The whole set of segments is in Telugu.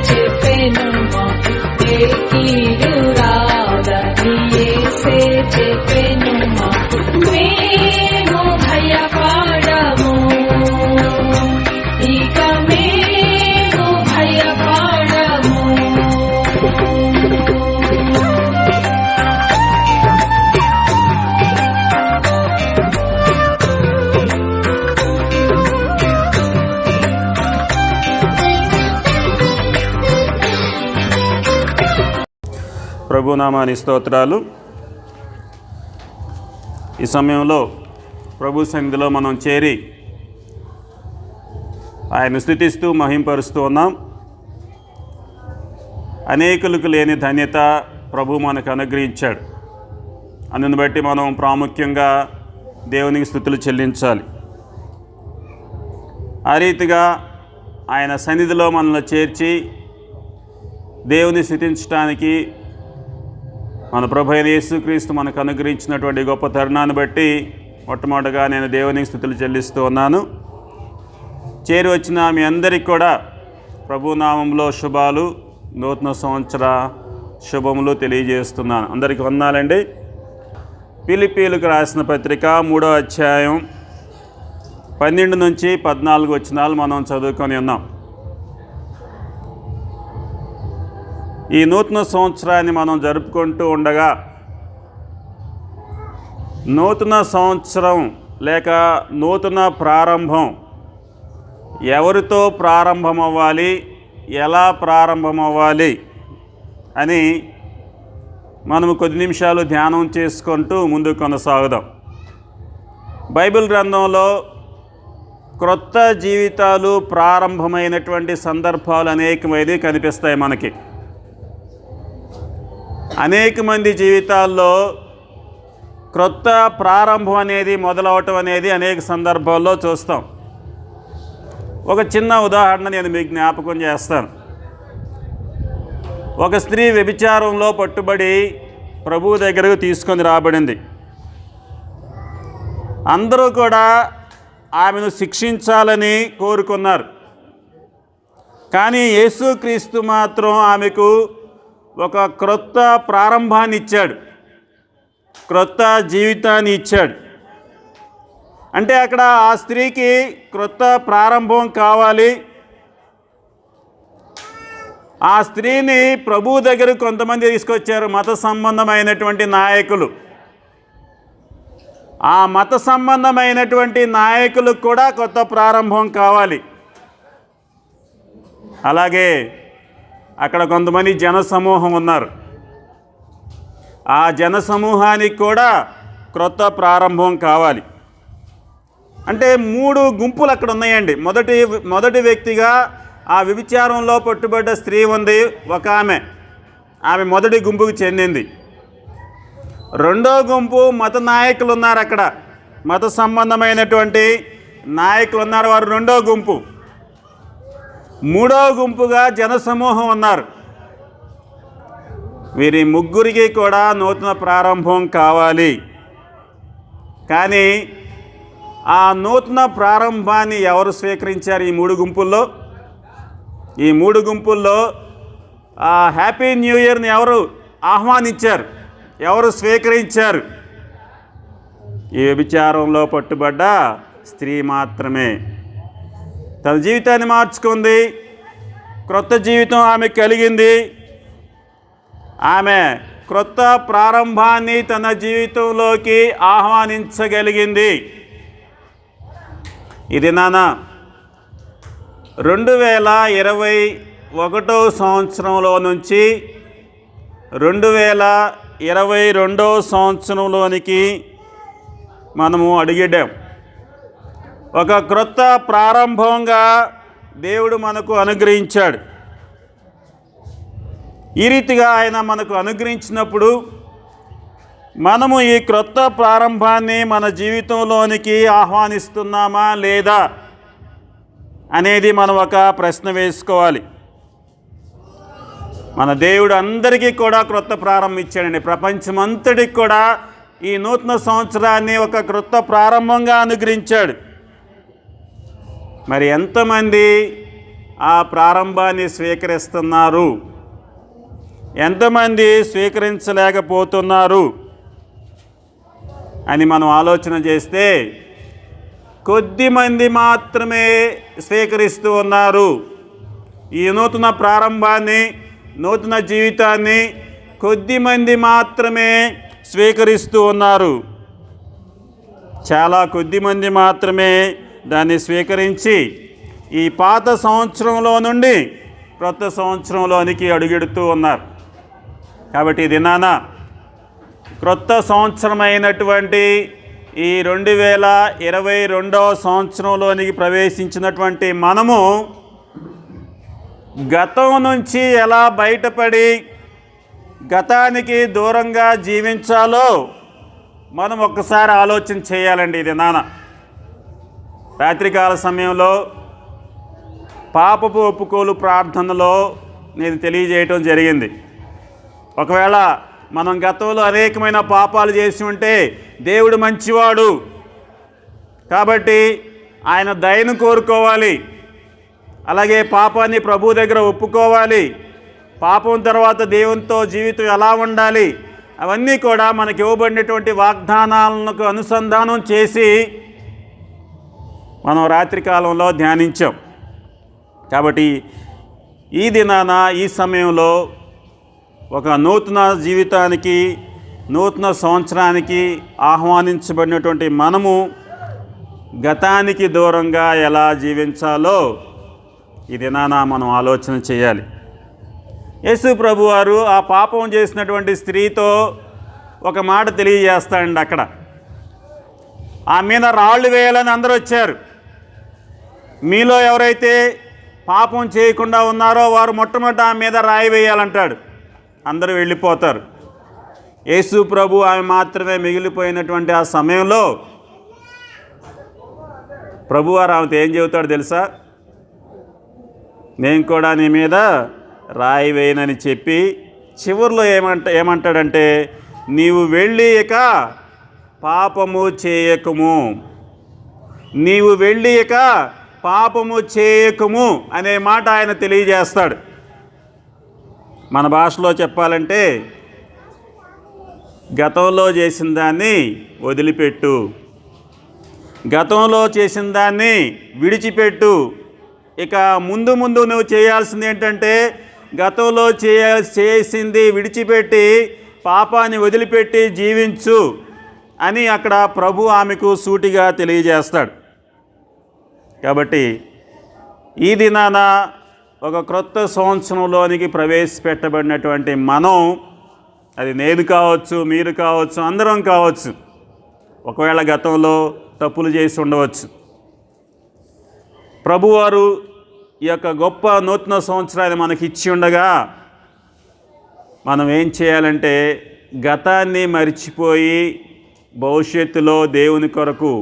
చెప్పెనుమా ఏ కీడు రాదని యేసే చెప్పెనుమా మేము భయపడము ఇక మేము భయపడము. ప్రభునామాని స్తోత్రాలు. ఈ సమయంలో ప్రభు సన్నిధిలో మనం చేరి ఆయన స్తుతిస్తూ మహింపరుస్తూ ఉన్నాం. అనేకులకు లేని ధన్యత ప్రభు మనకు అనుగ్రహించాడు. అందుని బట్టి మనం ప్రాముఖ్యంగా దేవునికి స్తుతులు చెల్లించాలి. ఆ రీతిగా ఆయన సన్నిధిలో మనల్ని చేర్చి దేవుని స్తుతించడానికి మన ప్రభు అయిన యేసుక్రీస్తు మనకు అనుగ్రహించినటువంటి గొప్ప తరుణాన్ని బట్టి మొట్టమొదటిగా నేను దేవునికి స్తుతులు చెల్లిస్తూ ఉన్నాను. చేరి వచ్చిన మీ అందరికీ కూడా ప్రభునామంలో శుభాలు, నూతన సంవత్సర శుభములు తెలియజేస్తున్నాను. అందరికీ వందనాలండి. ఫిలిప్పీయులకు రాసిన పత్రిక 3వ అధ్యాయం 12 నుంచి 14 వచనాలు మనం చదువుకొని ఉన్నాం. ఈ నూతన సంవత్సరాన్ని మనం జరుపుకుంటూ ఉండగా నూతన సంవత్సరం లేక నూతన ప్రారంభం ఎవరితో ప్రారంభమవ్వాలి, ఎలా ప్రారంభమవ్వాలి అని మనము కొద్ది నిమిషాలు ధ్యానం చేసుకుంటూ ముందుకు కొనసాగుదాం. బైబిల్ గ్రంథంలో క్రొత్త జీవితాలు ప్రారంభమైనటువంటి సందర్భాలు అనేకమైనవి కనిపిస్తాయి మనకి. అనేక మంది జీవితాల్లో క్రొత్త ప్రారంభం అనేది మొదలవటం అనేది అనేక సందర్భాల్లో చూస్తాం. ఒక చిన్న ఉదాహరణ నేను మీకు జ్ఞాపకం చేస్తాను. ఒక స్త్రీ వ్యభిచారంలో పట్టుబడి ప్రభువు దగ్గరకు తీసుకొని రాబడింది. అందరూ కూడా ఆమెను శిక్షించాలని కోరుకున్నారు. కానీ యేసుక్రీస్తు మాత్రం ఆమెకు ఒక క్రొత్త ప్రారంభాన్ని ఇచ్చాడు, క్రొత్త జీవితాన్ని ఇచ్చాడు. అంటే అక్కడ ఆ స్త్రీకి క్రొత్త ప్రారంభం కావాలి. ఆ స్త్రీని ప్రభువు దగ్గర కొంతమంది తీసుకొచ్చారు, మత సంబంధమైనటువంటి నాయకులు. ఆ మత సంబంధమైనటువంటి నాయకులకు కూడా కొత్త ప్రారంభం కావాలి. అలాగే అక్కడ కొంతమంది జనసమూహం ఉన్నారు. ఆ జనసమూహానికి కూడా క్రొత్త ప్రారంభం కావాలి. అంటే 3 గుంపులు అక్కడ ఉన్నాయండి. మొదటి వ్యక్తిగా ఆ వ్యభిచారంలో పట్టుబడ్డ స్త్రీ ఉంది, ఒక ఆమె మొదటి గుంపుకు చెందింది. రెండో గుంపు మత నాయకులు ఉన్నారు. అక్కడ మత సంబంధమైనటువంటి నాయకులు ఉన్నారు, వారు రెండో గుంపు. మూడో గుంపుగా జనసమూహం ఉన్నారు. వీరి ముగ్గురికి కూడా నూతన ప్రారంభం కావాలి. కానీ ఆ నూతన ప్రారంభాన్ని ఎవరు స్వీకరించారు? ఈ 3 గుంపుల్లో ఈ 3 గుంపుల్లో ఆ హ్యాపీ న్యూ ఇయర్ని ఎవరు ఆహ్వానించారు, ఎవరు స్వీకరించారు? ఈ వ్యభిచారంలో పట్టుబడ్డ స్త్రీ మాత్రమే. తన జీవితాన్ని మార్చుకుంది, క్రొత్త జీవితం ఆమె కలిగింది. ఆమె క్రొత్త ప్రారంభాన్ని తన జీవితంలోకి ఆహ్వానించగలిగింది. ఇది 2021 సంవత్సరంలో నుంచి 2022 సంవత్సరంలోనికి మనము అడుగుడాం. ఒక క్రొత్త ప్రారంభంగా దేవుడు మనకు అనుగ్రహించాడు. ఈ రీతిగా ఆయన మనకు అనుగ్రహించినప్పుడు మనము ఈ క్రొత్త ప్రారంభాన్ని మన జీవితంలోనికి ఆహ్వానిస్తున్నామా లేదా అనేది మనం ఒక ప్రశ్న వేసుకోవాలి. మన దేవుడు అందరికీ కూడా క్రొత్త ప్రారంభం ఇచ్చాడండి. ప్రపంచమంతటికి కూడా ఈ నూతన సంవత్సరాన్ని ఒక క్రొత్త ప్రారంభంగా అనుగ్రహించాడు. మరి ఎంతమంది ఆ ప్రారంభాన్ని స్వీకరిస్తున్నారు? ఎంతమంది స్వీకరించలేకపోతున్నారు అని మనం ఆలోచన చేస్తే కొద్దిమంది మాత్రమే స్వీకరిస్తూ ఉన్నారు. ఈ నూతన ప్రారంభాన్ని, నూతన జీవితాన్ని కొద్దిమంది మాత్రమే స్వీకరిస్తూ ఉన్నారు. చాలా కొద్దిమంది మాత్రమే దాన్ని స్వీకరించి ఈ పాత సంవత్సరంలో నుండి క్రొత్త సంవత్సరంలోనికి అడుగెడుతూ ఉన్నారు. కాబట్టి దినాన క్రొత్త సంవత్సరమైనటువంటి ఈ 2022వ సంవత్సరంలోనికి ప్రవేశించినటువంటి మనము గతం నుంచి ఎలా బయటపడి గతానికి దూరంగా జీవించాలో మనం ఒక్కసారి ఆలోచన చేయాలండి. ఇది నాన్న రాత్రికాల సమయంలో పాపపు ఒప్పుకోలు ప్రార్థనలో నేను తెలియజేయటం జరిగింది. ఒకవేళ మనం గతంలో అనేకమైన పాపాలు చేసి ఉంటే దేవుడు మంచివాడు కాబట్టి ఆయన దయను కోరుకోవాలి. అలాగే పాపాన్ని ప్రభు దగ్గర ఒప్పుకోవాలి. పాపం తర్వాత దేవునితో జీవితం ఎలా ఉండాలి అవన్నీ కూడా మనకి ఇవ్వబడినటువంటి వాగ్దానాలకు అనుసంధానం చేసి మనం రాత్రికాలంలో ధ్యానించాం. కాబట్టి ఈ దినాన ఈ సమయంలో ఒక నూతన జీవితానికి, నూతన సంవత్సరానికి ఆహ్వానించబడినటువంటి మనము గతానికి దూరంగా ఎలా జీవించాలో ఈ దినాన మనం ఆలోచన చేయాలి. యేసు ప్రభువారు ఆ పాపం చేసినటువంటి స్త్రీతో ఒక మాట తెలియజేస్తాడండి. అక్కడ ఆమె మీద రాళ్ళు వేయాలని అందరూ వచ్చారు. మీలో ఎవరైతే పాపం చేయకుండా ఉన్నారో వారు మొట్టమొదట ఆమె మీద రాయి వేయాలంటాడు. అందరూ వెళ్ళిపోతారు. యేసు ప్రభు ఆమె మాత్రమే మిగిలిపోయినటువంటి ఆ సమయంలో ప్రభువారు ఆమెతో ఏం చెబుతాడు తెలుసా? నేను కూడా నీ మీద రాయి వేయనని చెప్పి చివరిలో ఏమంటాడంటే నీవు వెళ్ళి ఇక పాపము చేయకము, నీవు వెళ్ళి ఇక పాపము చేయకము అనే మాట ఆయన తెలియజేస్తాడు. మన భాషలో చెప్పాలంటే గతంలో చేసిన దాన్ని వదిలిపెట్టు, గతంలో చేసిన దాన్ని విడిచిపెట్టు. ఇక ముందు ముందు నువ్వు చేయాల్సింది ఏంటంటే గతంలో చేసింది విడిచిపెట్టి పాపాన్ని వదిలిపెట్టి జీవించు అని అక్కడ ప్రభు ఆమెకు సూటిగా తెలియజేస్తాడు. కాబట్టి ఈ దినాన ఒక క్రొత్త సంవత్సరంలోనికి ప్రవేశపెట్టబడినటువంటి మనం, అది నేను కావచ్చు, మీరు కావచ్చు, అందరం కావచ్చు, ఒకవేళ గతంలో తప్పులు చేసి ఉండవచ్చు. ప్రభువారు ఈ యొక్క గొప్ప నూతన సంవత్సరాన్ని మనకి ఇచ్చి ఉండగా మనం ఏం చేయాలంటే గతాన్ని మర్చిపోయి భవిష్యత్తులో దేవుని కొరకు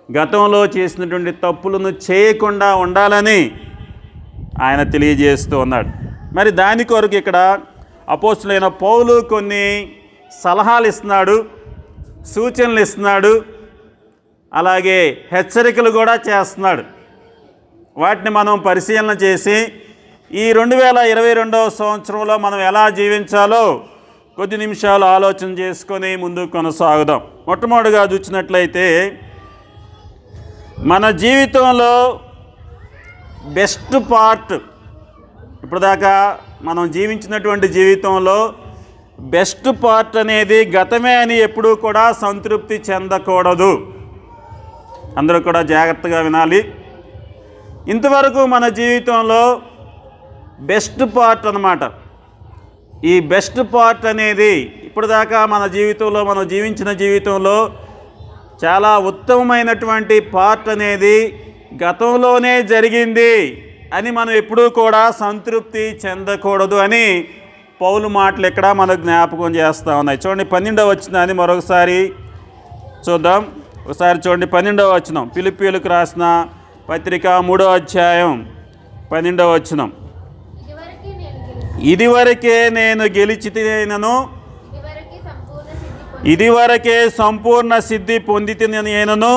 గతంలో చేసినటువంటి తప్పులను చేయకుండా ఉండాలని ఆయన తెలియజేస్తూ ఉన్నాడు. మరి దాని కొరకు ఇక్కడ అపోస్తలుడైన పౌలు కొన్ని సలహాలు ఇస్తున్నాడు, సూచనలు ఇస్తున్నాడు, అలాగే హెచ్చరికలు కూడా చేస్తున్నాడు. వాటిని మనం పరిశీలన చేసి ఈ 2022వ సంవత్సరంలో మనం ఎలా జీవించాలో కొద్ది నిమిషాలు ఆలోచన చేసుకొని ముందుకు కొనసాగుదాం. మొట్టమొదటిగా చూసినట్లయితే మన జీవితంలో బెస్ట్ పార్ట్, ఇప్పటిదాకా మనం జీవించినటువంటి జీవితంలో బెస్ట్ పార్ట్ అనేది గతమే అని ఎప్పుడూ కూడా సంతృప్తి చెందకూడదు. అందరూ కూడా జాగ్రత్తగా వినాలి. ఇంతవరకు మన జీవితంలో బెస్ట్ పార్ట్ అన్నమాట. ఈ బెస్ట్ పార్ట్ అనేది ఇప్పటిదాకా మన జీవితంలో మనం జీవించిన జీవితంలో చాలా ఉత్తమమైనటువంటి పార్ట్ అనేది గతంలోనే జరిగింది అని మనం ఎప్పుడూ కూడా సంతృప్తి చెందకూడదు అని పౌలు మాటలు ఇక్కడ మనకు జ్ఞాపకం చేస్తూ ఉన్నాయి. చూడండి 12వ వచనాన్ని మరొకసారి చూద్దాం. ఒకసారి చూడండి 12వ వచనం, ఫిలిప్పీయులకు రాసిన పత్రిక 3వ అధ్యాయం 12వ వచనం. ఇదివరకే నేను గెలిచితినను, ఇదివరకే సంపూర్ణ సిద్ధి పొందితినను,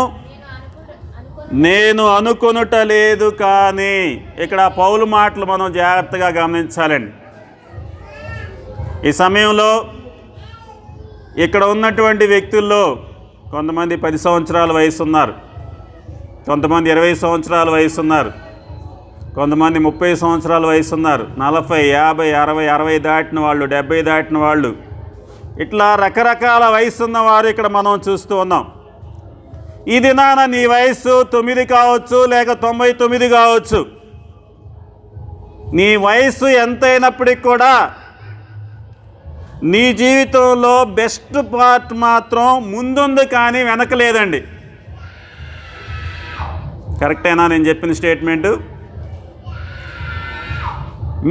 నేను అనుకొనుట లేదు కానీ. ఇక్కడ పౌలు మాటలు మనం జాగ్రత్తగా గమనించాలండి. ఈ సమయంలో ఇక్కడ ఉన్నటువంటి వ్యక్తుల్లో కొంతమంది 10 సంవత్సరాల వయసు ఉన్నారు, కొంతమంది 20 సంవత్సరాల వయసు ఉన్నారు, కొంతమంది 30 సంవత్సరాల వయసు ఉన్నారు, 40, 50, 60, 60 దాటిన వాళ్ళు, 70 దాటిన వాళ్ళు, ఇట్లా రకరకాల వయసు ఉన్నవారు ఇక్కడ మనం చూస్తూ ఉన్నాం. ఈ దినాన నీ వయస్సు 9 కావచ్చు, లేక 99 కావచ్చు. నీ వయస్సు ఎంతైనప్పటికి కూడా నీ జీవితంలో బెస్ట్ పార్ట్ మాత్రం ముందుంది కానీ వెనక లేదండి. కరెక్టేనా నేను చెప్పిన స్టేట్మెంటు?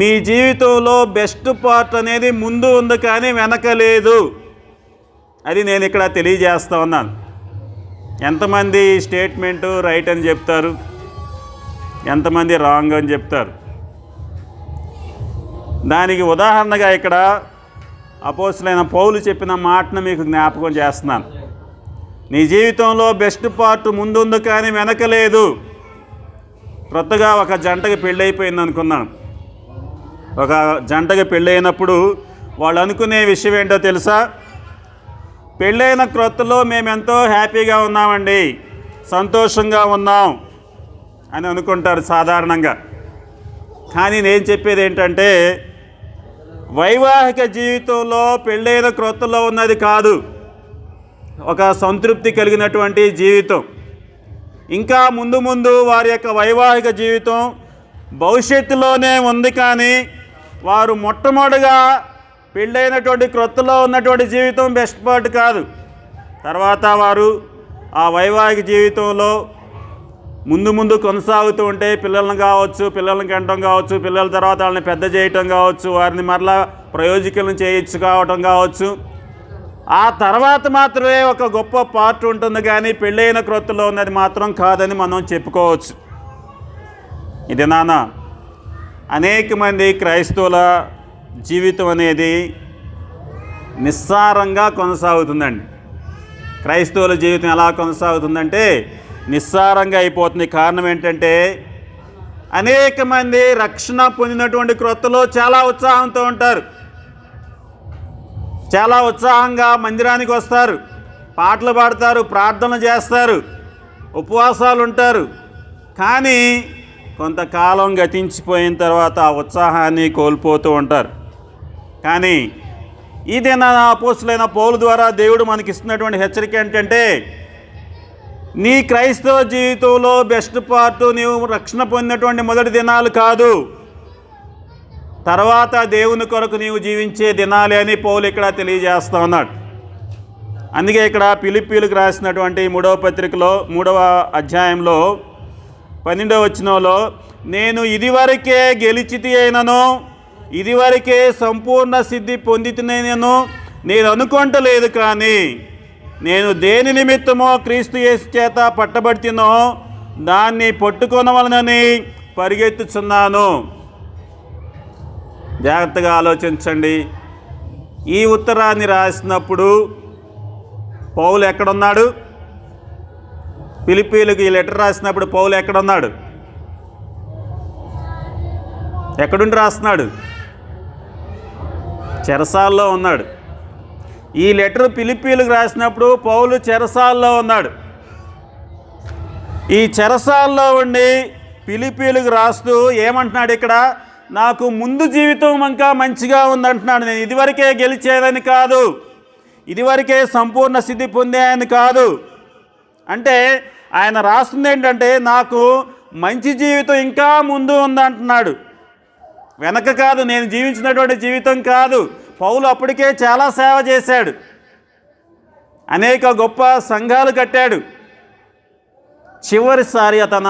మీ జీవితంలో బెస్ట్ పార్ట్ అనేది ముందు ఉంది కానీ వెనక లేదు. అది నేను ఇక్కడ తెలియజేస్తా ఉన్నాను. ఎంతమంది స్టేట్మెంటు రైట్ అని చెప్తారు, ఎంతమంది రాంగ్ అని చెప్తారు? దానికి ఉదాహరణగా ఇక్కడ అపోస్తలుడైన పౌలు చెప్పిన మాటను మీకు జ్ఞాపకం చేస్తున్నాను. నీ జీవితంలో బెస్ట్ పార్ట్ ముందుంది కానీ వెనక లేదు. కొత్తగా ఒక జంటకి పెళ్ళి అయిపోయింది అనుకున్నాను. ఒక జంటకి పెళ్ళి అయినప్పుడు వాళ్ళు అనుకునే విషయం ఏంటో తెలుసా? పెళ్ళైన క్రొత్తలో మేమెంతో హ్యాపీగా ఉన్నామండి, సంతోషంగా ఉన్నాం అని అనుకుంటారు సాధారణంగా. కానీ నేను చెప్పేది ఏంటంటే, వైవాహిక జీవితంలో పెళ్ళైన క్రొత్తలో ఉన్నది కాదు ఒక సంతృప్తి కలిగినటువంటి జీవితం. ఇంకా ముందు ముందు వారి యొక్క వైవాహిక జీవితం భవిష్యత్తులోనే ఉంది. కానీ వారు మొట్టమొదటిగా పెళ్ళైనటువంటి క్రొత్తలో ఉన్నటువంటి జీవితం బెస్ట్ పార్ట్ కాదు. తర్వాత వారు ఆ వైవాహిక జీవితంలో ముందు ముందు కొనసాగుతూ ఉంటే పిల్లలను కావచ్చు, పిల్లల్ని కంటం కావచ్చు, పిల్లల తర్వాత వాళ్ళని పెద్ద చేయటం కావచ్చు, వారిని మరలా ప్రయోజకులను చేయొచ్చు కావటం కావచ్చు. ఆ తర్వాత మాత్రమే ఒక గొప్ప పార్ట్ ఉంటుంది కానీ పెళ్ళైన క్రొత్తలో ఉన్నది మాత్రం కాదని మనం చెప్పుకోవచ్చు. ఇది నాన్న అనేక మంది క్రైస్తవుల జీవితం అనేది నిస్సారంగా కొనసాగుతుందండి. క్రైస్తవుల జీవితం ఎలా కొనసాగుతుందంటే నిస్సారంగా అయిపోతుంది. కారణం ఏంటంటే అనేక మంది రక్షణ పొందినటువంటి క్రొత్తలో చాలా ఉత్సాహంతో ఉంటారు, చాలా ఉత్సాహంగా మందిరానికి వస్తారు, పాటలు పాడతారు, ప్రార్థన చేస్తారు, ఉపవాసాలు ఉంటారు. కానీ కొంతకాలం గతించిపోయిన తర్వాత ఆ ఉత్సాహాన్ని కోల్పోతూ ఉంటారు. కానీ ఇదేనా అపోస్తలుడైన పౌలు ద్వారా దేవుడు మనకి ఇస్తున్నటువంటి హెచ్చరిక ఏంటంటే, నీ క్రైస్తవ జీవితంలో బెస్ట్ పార్ట్ నీవు రక్షణ పొందినటువంటి మొదటి దినాలు కాదు, తర్వాత దేవుని కొరకు నీవు జీవించే దినాలే అని పౌలు ఇక్కడ తెలియజేస్తా ఉన్నాడు. అందుకే ఇక్కడ ఫిలిప్పీలకు రాసినటువంటి 3వ పత్రికలో 3వ అధ్యాయంలో 12వ వచనంలో, నేను ఇదివరకే గెలిచితి అయినను, ఇదివరకే సంపూర్ణ సిద్ధి పొందితినైనను నేను అనుకుంటలేదు, కానీ నేను దేని నిమిత్తమో క్రీస్తు యేసు చేత పట్టబడితినో దాన్ని పట్టుకొనవలనని పరిగెత్తుచున్నాను. జాగ్రత్తగా ఆలోచించండి. ఈ ఉత్తరాన్ని రాసినప్పుడు పౌలు ఎక్కడున్నాడు? ఫిలిప్పీలకు ఈ లెటర్ రాసినప్పుడు పౌలు ఎక్కడున్నాడు? ఎక్కడుండి రాస్తున్నాడు? చెరసాల్లో ఉన్నాడు. ఈ లెటర్ ఫిలిప్పీలకు రాసినప్పుడు పౌలు చెరసాల్లో ఉన్నాడు. ఈ చెరసాల్లో ఉండి ఫిలిప్పీలకు రాస్తూ ఏమంటున్నాడు ఇక్కడ? నాకు ముందు జీవితం ఇంకా మంచిగా ఉందంటున్నాడు. నేను ఇదివరకే గెలిచేదని కాదు, ఇదివరకే సంపూర్ణ సిద్ధి పొందేదని కాదు. అంటే ఆయన రాస్తుంది ఏంటంటే, నాకు మంచి జీవితం ఇంకా ముందు ఉందంటున్నాడు, వెనక కాదు. నేను జీవించినటువంటి జీవితం కాదు. పౌలు అప్పటికే చాలా సేవ చేశాడు, అనేక గొప్ప సంఘాలు కట్టాడు. చివరిసారి తన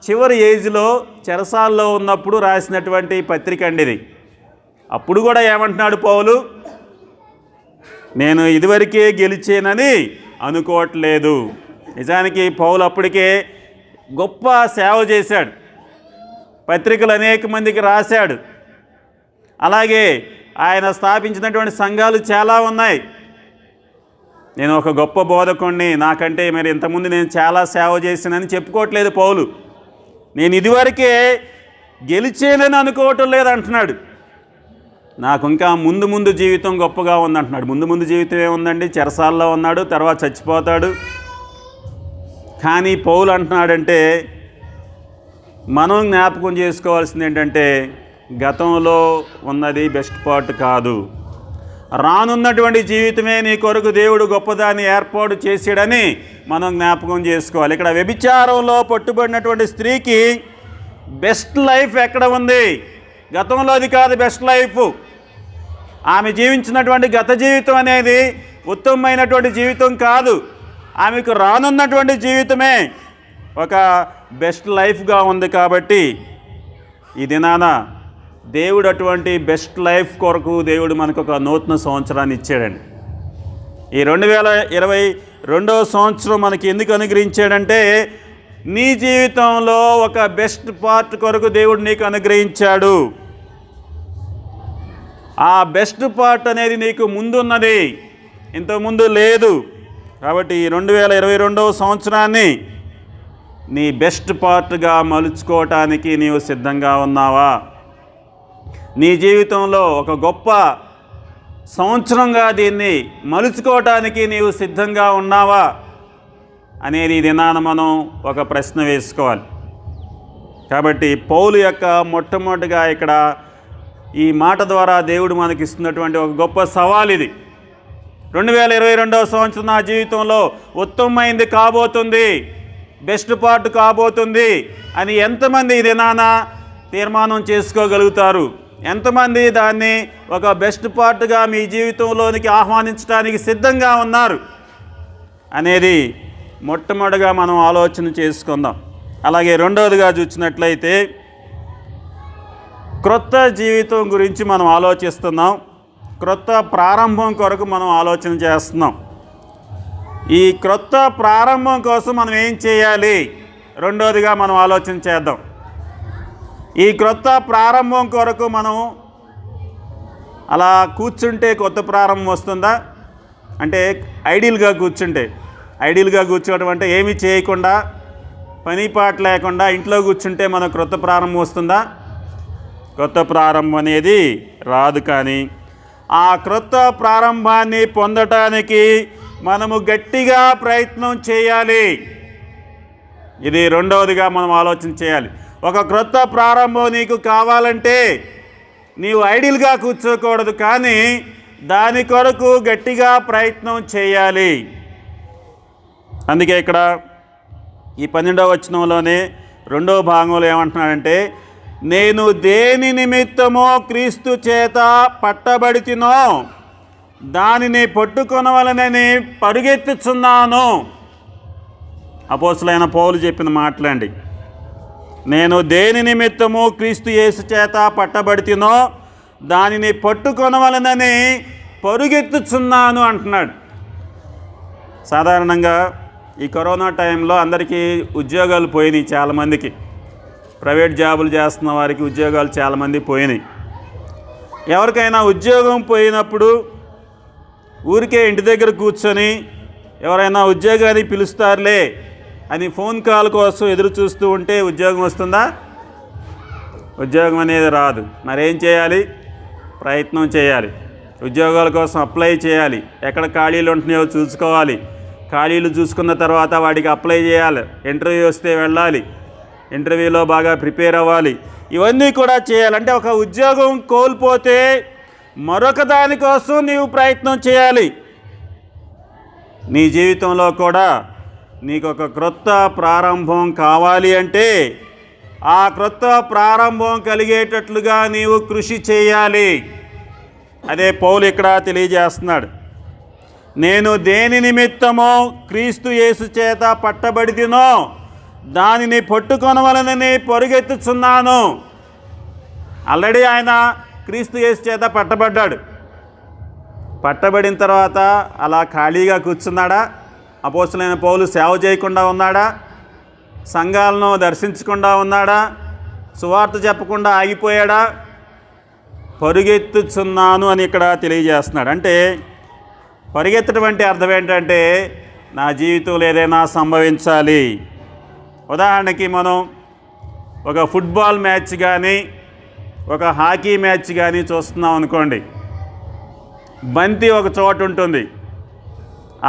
చివరి ఏజ్లో చెరసాల్లో ఉన్నప్పుడు రాసినటువంటి పత్రిక అండి ఇది. అప్పుడు కూడా ఏమంటున్నాడు పౌలు? నేను ఇదివరకే గెలిచేనని అనుకోవట్లేదు. నిజానికి పౌలు అప్పటికే గొప్ప సేవ చేశాడు, పత్రికలు అనేక మందికి రాశాడు. అలాగే ఆయన స్థాపించినటువంటి సంఘాలు చాలా ఉన్నాయి. నేను ఒక గొప్ప బోధకుణ్ణి, నాకంటే మరి ఇంతకుముందు నేను చాలా సేవ చేశానని చెప్పుకోవట్లేదు పౌలు. నేను ఇదివరకే గెలిచేనని అనుకోవటం లేదంటున్నాడు. నాకు ఇంకా ముందు ముందు జీవితం గొప్పగా ఉందంటున్నాడు. ముందు జీవితం ఏముందండి? చెరసాల్లో ఉన్నాడు, తర్వాత చచ్చిపోతాడు. కానీ పౌలు అంటున్నాడంటే మనం జ్ఞాపకం చేసుకోవాల్సింది ఏంటంటే గతంలో ఉన్నది బెస్ట్ పార్ట్ కాదు, రానున్నటువంటి జీవితమే నీ కొరకు దేవుడు గొప్పదాన్ని ఏర్పాటు చేశాడని మనం జ్ఞాపకం చేసుకోవాలి. ఇక్కడ వ్యభిచారంలో పట్టుబడినటువంటి స్త్రీకి బెస్ట్ లైఫ్ ఎక్కడ ఉంది? గతంలో అది కాదు బెస్ట్ లైఫ్. ఆమె జీవించినటువంటి గత జీవితం అనేది ఉత్తమమైనటువంటి జీవితం కాదు. ఆమెకు రానున్నటువంటి జీవితమే ఒక బెస్ట్ లైఫ్గా ఉంది. కాబట్టి ఈ దినాన దేవుడు అటువంటి బెస్ట్ లైఫ్ కొరకు దేవుడు మనకు ఒక నూతన సంవత్సరాన్ని ఇచ్చాడండి. ఈ 2022వ సంవత్సరం మనకి ఎందుకు అనుగ్రహించాడంటే నీ జీవితంలో ఒక బెస్ట్ పార్ట్ కొరకు దేవుడు నీకు అనుగ్రహించాడు. ఆ బెస్ట్ పార్ట్ అనేది నీకు ముందున్నది, ఇంతకుముందు లేదు. కాబట్టి ఈ 2022వ సంవత్సరాన్ని నీ బెస్ట్ పార్ట్గా మలుచుకోవటానికి నీవు సిద్ధంగా ఉన్నావా? నీ జీవితంలో ఒక గొప్ప సంవత్సరంగా దీన్ని మలుచుకోవటానికి నీవు సిద్ధంగా ఉన్నావా అనేది ఈ దినాన మనం ఒక ప్రశ్న వేసుకోవాలి. కాబట్టి పౌలు యొక్క మొట్టమొదటిగా ఇక్కడ ఈ మాట ద్వారా దేవుడు మనకి ఇస్తున్నటువంటి ఒక గొప్ప సవాల్ ఇది. 2022వ సంవత్సరం నా జీవితంలో ఉత్తమమైంది కాబోతుంది, బెస్ట్ పార్ట్ కాబోతుంది అని ఎంతమంది ఈ దినాన తీర్మానం చేసుకోగలుగుతారు? ఎంతమంది దాన్ని ఒక బెస్ట్ పార్ట్గా మీ జీవితంలోనికి ఆహ్వానించడానికి సిద్ధంగా ఉన్నారు అనేది మొట్టమొదటిగా మనం ఆలోచన చేసుకుందాం. అలాగే రెండవదిగా చూసినట్లయితే క్రొత్త జీవితం గురించి మనం ఆలోచిస్తున్నాం. క్రొత్త ప్రారంభం కొరకు మనం ఆలోచన చేస్తున్నాం. ఈ క్రొత్త ప్రారంభం కోసం మనం ఏం చేయాలి? రెండవదిగా మనం ఆలోచన చేద్దాం. ఈ క్రొత్త ప్రారంభం కొరకు మనం అలా కూర్చుంటే కొత్త ప్రారంభం వస్తుందా? అంటే ఐడియల్గా కూర్చోవడం అంటే ఏమీ చేయకుండా, పని పాట లేకుండా ఇంట్లో కూర్చుంటే మన క్రొత్త ప్రారంభం వస్తుందా? కొత్త ప్రారంభం అనేది రాదు. కానీ ఆ క్రొత్త ప్రారంభాన్ని పొందటానికి మనము గట్టిగా ప్రయత్నం చేయాలి. ఇది రెండవదిగా మనం ఆలోచన చేయాలి. ఒక క్రొత్త ప్రారంభం నీకు కావాలంటే నీవు ఐడియల్గా కూర్చోకూడదు, కానీ దాని కొరకు గట్టిగా ప్రయత్నం చేయాలి. అందుకే ఇక్కడ ఈ 12వ వచనంలోనే 2వ భాగంలో ఏమంటున్నాడంటే నేను దేని నిమిత్తమో క్రీస్తు చేత పట్టబడితినో దానిని పట్టుకొనవలనని పరుగెత్తుచున్నాను. అపోస్తలుడైన పౌలు చెప్పిన మాటలండి. నేను దేని నిమిత్తము క్రీస్తు యేసు చేత పట్టబడితినో దానిని పట్టుకొనవలనని పరుగెత్తుచున్నాను అంటున్నాడు. సాధారణంగా ఈ కరోనా టైంలో అందరికీ ఉద్యోగాలు పోయినాయి. చాలామందికి ప్రైవేట్ జాబులు చేస్తున్న వారికి ఉద్యోగాలు చాలామంది పోయినాయి. ఎవరికైనా ఉద్యోగం పోయినప్పుడు ఊరికే ఇంటి దగ్గర కూర్చొని ఎవరైనా ఉద్యోగాన్ని పిలుస్తారులే అని ఫోన్ కాల్ కోసం ఎదురు చూస్తూ ఉంటే ఉద్యోగం వస్తుందా? ఉద్యోగం అనేది రాదు. మరేం చేయాలి? ప్రయత్నం చేయాలి. ఉద్యోగాల కోసం అప్లై చేయాలి. ఎక్కడ ఖాళీలు ఉంటున్నాయో చూసుకోవాలి. ఖాళీలు చూసుకున్న తర్వాత వాటికి అప్లై చేయాలి. ఇంటర్వ్యూ వస్తే వెళ్ళాలి. ఇంటర్వ్యూలో బాగా ప్రిపేర్ అవ్వాలి. ఇవన్నీ కూడా చేయాలంటే ఒక ఉద్యోగం కోల్పోతే మరొక దానికోసం నీవు ప్రయత్నం చేయాలి. నీ జీవితంలో కూడా నీకు ఒక క్రొత్త ప్రారంభం కావాలి అంటే ఆ క్రొత్త ప్రారంభం కలిగేటట్లుగా నీవు కృషి చేయాలి. అదే పౌలు ఇక్కడ తెలియజేస్తున్నాడు. నేను దేని నిమిత్తమో క్రీస్తు యేసు చేత పట్టబడితినో దానిని పట్టుకొనవలనని పరుగెత్తుచున్నాను. ఆల్రెడీ ఆయన క్రీస్తు యేసు చేత పట్టబడ్డాడు. పట్టబడిన తర్వాత అలా ఖాళీగా కూర్చున్నాడా? అపోస్తలుడైన పౌలు సేవ చేయకుండా ఉన్నాడా? సంఘాలను దర్శించకుండా ఉన్నాడా? సువార్త చెప్పకుండా ఆగిపోయాడా? పరుగెత్తుచున్నాను అని ఇక్కడ తెలియజేస్తున్నాడు. అంటే పరిగెత్తడం అంటే అర్థం ఏంటంటే నా జీవితంలో ఏదైనా సంభవించాలి. ఉదాహరణకి మనం ఒక ఫుట్బాల్ మ్యాచ్ కానీ ఒక హాకీ మ్యాచ్ కానీ చూస్తున్నాం అనుకోండి. బంతి ఒక చోట ఉంటుంది.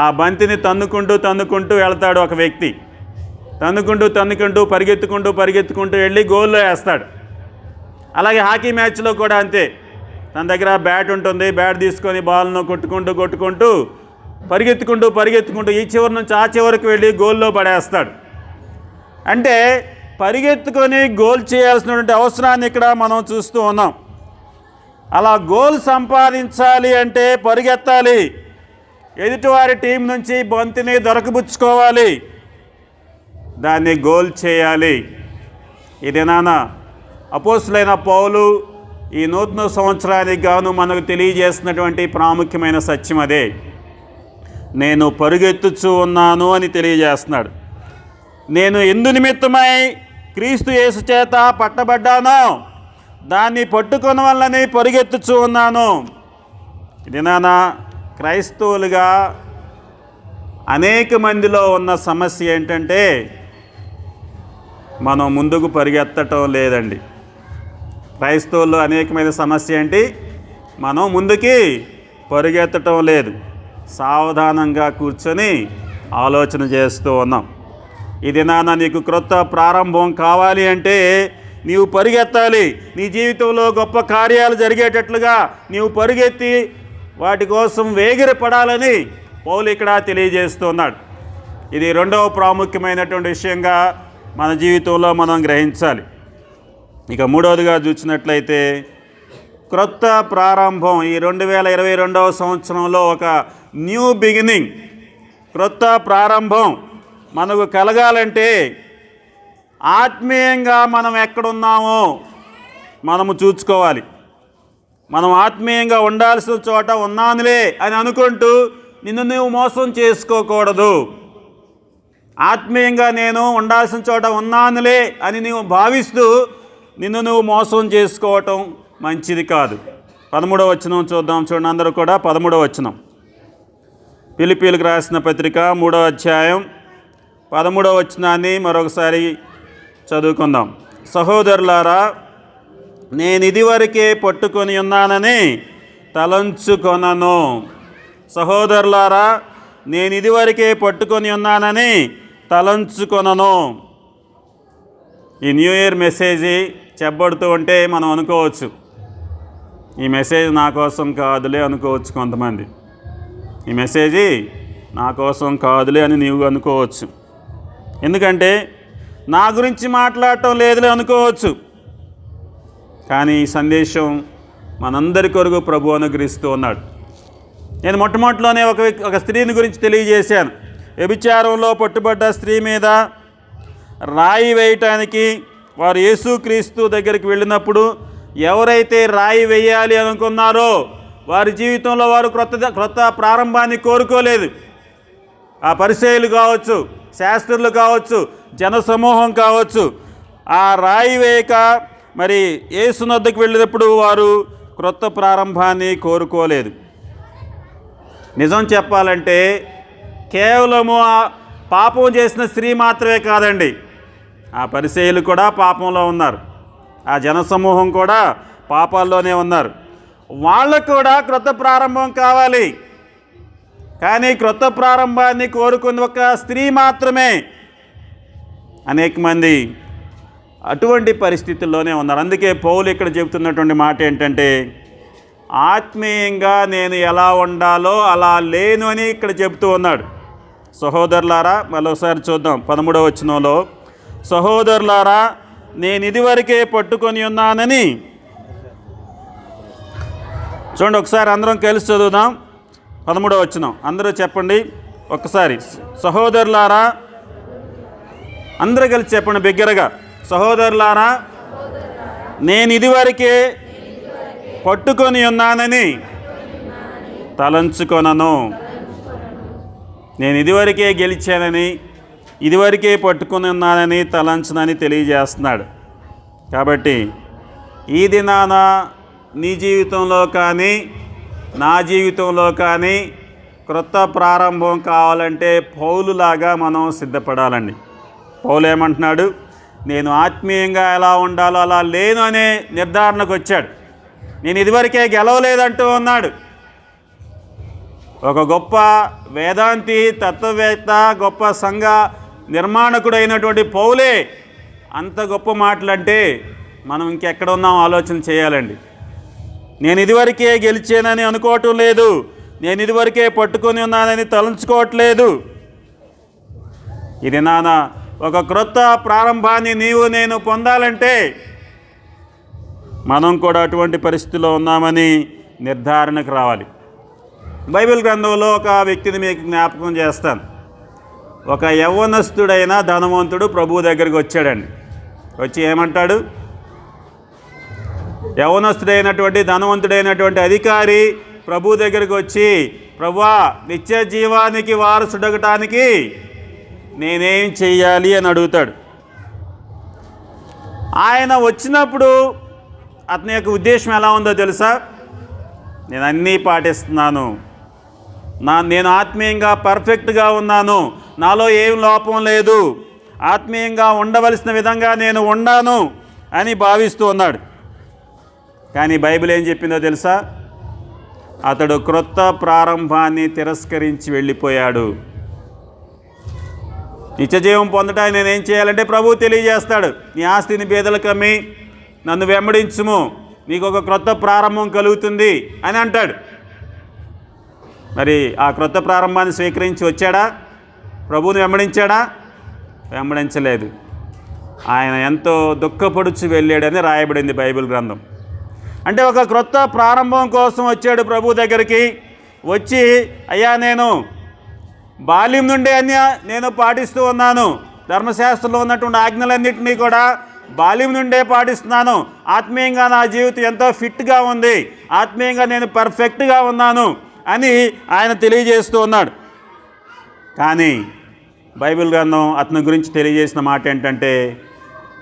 ఆ బంతిని తన్నుకుంటూ వెళ్తాడు ఒక వ్యక్తి. తన్నుకుంటూ పరిగెత్తుకుంటూ వెళ్ళి గోల్లో వేస్తాడు. అలాగే హాకీ మ్యాచ్లో కూడా అంతే. తన దగ్గర బ్యాట్ ఉంటుంది. బ్యాట్ తీసుకొని బాల్ను కొట్టుకుంటూ పరిగెత్తుకుంటూ ఈ చివరి నుంచి ఆ చివరికి వెళ్ళి గోల్లో పడేస్తాడు. అంటే పరిగెత్తుకొని గోల్ చేయాల్సినటువంటి అవసరాన్ని ఇక్కడ మనం చూస్తూ ఉన్నాం. అలా గోల్ సంపాదించాలి అంటే పరిగెత్తాలి. ఎదుటివారి టీం నుంచి బంతిని దొరకబుచ్చుకోవాలి, దాన్ని గోల్ చేయాలి. ఇది అపోస్తులైన పౌలు ఈ నూతన సంవత్సరానికి గాను మనకు తెలియజేసినటువంటి ప్రాముఖ్యమైన సత్యం అదే. నేను పరుగెత్తుచూ ఉన్నాను అని తెలియజేస్తున్నాడు. నేను ఎందు నిమిత్తమై క్రీస్తు యేసు చేత పట్టబడ్డానో దాన్ని పట్టుకున్న వల్లని పరుగెత్తుచూ ఉన్నాను. ఇది క్రైస్తవులుగా అనేక మందిలో ఉన్న సమస్య ఏంటంటే మనం ముందుకు పరిగెత్తటం లేదండి. క్రైస్తవుల్లో అనేకమైన సమస్య ఏంటి? మనం ముందుకి పరిగెత్తటం లేదు. సావధానంగా కూర్చొని ఆలోచన చేస్తూ ఉన్నాం. ఇది నీకు క్రొత్త ప్రారంభం కావాలి అంటే నీవు పరిగెత్తాలి. నీ జీవితంలో గొప్ప కార్యాలు జరిగేటట్లుగా నీవు పరిగెత్తి వాటి కోసం వేగిరపడాలని పౌలు ఇక్కడ తెలియజేస్తున్నాడు. ఇది రెండవ ప్రాముఖ్యమైనటువంటి విషయంగా మన జీవితంలో మనం గ్రహించాలి. ఇక మూడవదిగా చూసినట్లయితే క్రొత్త ప్రారంభం. ఈ 2022వ సంవత్సరంలో ఒక న్యూ బిగినింగ్, క్రొత్త ప్రారంభం మనకు కలగాలంటే ఆత్మీయంగా మనం ఎక్కడున్నామో మనము చూసుకోవాలి. మనం ఆత్మీయంగా ఉండాల్సిన చోట ఉన్నానులే అని అనుకుంటూ నిన్ను నువ్వు మోసం చేసుకోకూడదు. ఆత్మీయంగా నేను ఉండాల్సిన చోట ఉన్నానులే అని నీవు భావిస్తూ నిన్ను నువ్వు మోసం చేసుకోవటం మంచిది కాదు. 13వ వచనం చూద్దాం. చూడండి అందరూ కూడా 13వ వచనం. ఫిలిప్పీయులకు రాసిన పత్రిక 3వ అధ్యాయం 13వ వచనాన్ని మరొకసారి చదువుకుందాం. సహోదరులారా, నేను ఇదివరకే పట్టుకొని ఉన్నానని తలంచుకొనను. సహోదరులారా, నేను ఇదివరకే పట్టుకొని ఉన్నానని తలంచుకొనను. ఈ న్యూ ఇయర్ మెసేజ్ చెప్పబడుతూ ఉంటే మనం అనుకోవచ్చు, ఈ మెసేజ్ నా కోసం కాదులే అనుకోవచ్చు. కొంతమంది ఈ మెసేజ్ నా కోసం కాదులే అని నీవు అనుకోవచ్చు. ఎందుకంటే నా గురించి మాట్లాడటం లేదులే అనుకోవచ్చు. కానీ ఈ సందేశం మనందరి కొరకు ప్రభు అనుగ్రహిస్తూ ఉన్నాడు. నేను మొట్టమొదటిలోనే ఒక స్త్రీని గురించి తెలియజేశాను. వ్యభిచారంలో పట్టుబడ్డ స్త్రీ మీద రాయి వేయటానికి వారు యేసుక్రీస్తు దగ్గరికి వెళ్ళినప్పుడు ఎవరైతే రాయి వేయాలి అనుకున్నారో వారి జీవితంలో వారు క్రొత్త ప్రారంభాన్ని కోరుకోలేదు. ఆ పరిసయ్యులు కావచ్చు, శాస్త్రులు కావచ్చు, జనసమూహం కావచ్చు, ఆ రాయి వేయక మరి యేసు వద్దకు వెళ్ళినప్పుడు వారు క్రొత్త ప్రారంభాన్ని కోరుకోలేదు. నిజం చెప్పాలంటే కేవలము పాపం చేసిన స్త్రీ మాత్రమే కాదండి, ఆ పరిసయ్యులు కూడా పాపంలో ఉన్నారు, ఆ జనసమూహం కూడా పాపాల్లోనే ఉన్నారు. వాళ్ళకు కూడా క్రొత్త ప్రారంభం కావాలి. కానీ క్రొత్త ప్రారంభాన్ని కోరుకున్న ఒక స్త్రీ మాత్రమే. అనేక మంది అటువంటి పరిస్థితుల్లోనే ఉన్నారు. అందుకే పౌలు ఇక్కడ చెబుతున్నటువంటి మాట ఏంటంటే ఆత్మీయంగా నేను ఎలా ఉండాలో అలా లేను అని ఇక్కడ చెబుతూ ఉన్నాడు. సహోదరులారా, మరోసారి చూద్దాం 13వ వచనంలో, సహోదరులారా, నేను ఇదివరకే పట్టుకొని ఉన్నానని. చూడండి ఒకసారి అందరం కలిసి చదువుదాం. 13వ వచనం అందరూ చెప్పండి ఒక్కసారి. సహోదరులారా, అందరూ కలిసి చెప్పండి బిగ్గరగా. సహోదరులారా, నేను ఇదివరకే పట్టుకొని ఉన్నానని తలంచుకొనను. నేను ఇదివరకే గెలిచానని, ఇదివరకే పట్టుకొని ఉన్నానని తలంచునని తెలియజేస్తున్నాడు. కాబట్టి ఈ దినాన నీ జీవితంలో కానీ నా జీవితంలో కానీ క్రొత్త ప్రారంభం కావాలంటే పౌలులాగా మనం సిద్ధపడాలండి. పౌలు ఏమంటున్నాడు? నేను ఆత్మీయంగా ఎలా ఉండాలో అలా లేను అనే నిర్ధారణకు వచ్చాడు. నేను ఇదివరకే గెలవలేదంటూ ఉన్నాడు. ఒక గొప్ప వేదాంతి, తత్వవేత్త, గొప్ప సంఘ నిర్మాణకుడైనటువంటి పౌలే అంత గొప్ప మాటలంటే మనం ఇంకెక్కడ ఉన్నాం ఆలోచన చేయాలండి. నేను ఇదివరకే గెలిచానని అనుకోవటం లేదు, నేను ఇదివరకే పట్టుకొని ఉన్నానని తలంచుకోవట్లేదు. ఇది ఒక క్రొత్త ప్రారంభాన్ని నీవు నేను పొందాలంటే మనం కూడా అటువంటి పరిస్థితిలో ఉన్నామని నిర్ధారణకు రావాలి. బైబిల్ గ్రంథంలో ఒక వ్యక్తిని మీకు జ్ఞాపకం చేస్తాను. ఒక యవ్వనస్తుడైన ధనవంతుడు ప్రభువు దగ్గరికి వచ్చాడండి. వచ్చి ఏమంటాడు? యవ్వనస్తుడైనటువంటి ధనవంతుడైనటువంటి అధికారి ప్రభు దగ్గరికి వచ్చి, ప్రభువా, నిత్య జీవానికి వారసుడగటానికి నేనేం చెయ్యాలి అని అడుగుతాడు. ఆయన వచ్చినప్పుడు అతని యొక్క ఉద్దేశం ఎలా ఉందో తెలుసా? నేను అన్నీ పాటిస్తున్నాను, నేను ఆత్మీయంగా పర్ఫెక్ట్గా ఉన్నాను, నాలో ఏం లోపం లేదు, ఆత్మీయంగా ఉండవలసిన విధంగా నేను ఉన్నాను అని భావిస్తూ ఉన్నాడు. కానీ బైబిల్ ఏం చెప్పిందో తెలుసా? అతడు క్రొత్త ప్రారంభాన్ని తిరస్కరించి వెళ్ళిపోయాడు. నిత్యజీవం పొందటానికి నేనేం చేయాలంటే ప్రభువు తెలియజేస్తాడు. నీ ఆస్తిని బీదలకు అమ్మి నన్ను వెంబడించుము, నీకు ఒక క్రొత్త ప్రారంభం కలుగుతుంది అని అంటాడు. మరి ఆ క్రొత్త ప్రారంభాన్ని స్వీకరించి వచ్చాడా? ప్రభువుని వెంబడించాడా? వెంబడించలేదు. ఆయన ఎంతో దుఃఖపడుచు వెళ్ళాడని రాయబడింది బైబిల్ గ్రంథం. అంటే ఒక క్రొత్త ప్రారంభం కోసం వచ్చాడు ప్రభు దగ్గరికి. వచ్చి, అయ్యా, నేను బాల్యం నుండే నేను పాటిస్తూ ఉన్నాను, ధర్మశాస్త్రంలో ఉన్నటువంటి ఆజ్ఞలన్నింటినీ కూడా బాల్యం నుండే పాటిస్తున్నాను, ఆత్మీయంగా నా జీవితం ఎంతో ఫిట్గా ఉంది, ఆత్మీయంగా నేను పర్ఫెక్ట్గా ఉన్నాను అని ఆయన తెలియజేస్తూ ఉన్నాడు. కానీ బైబిల్ గ్రంథం అతని గురించి తెలియజేసిన మాట ఏంటంటే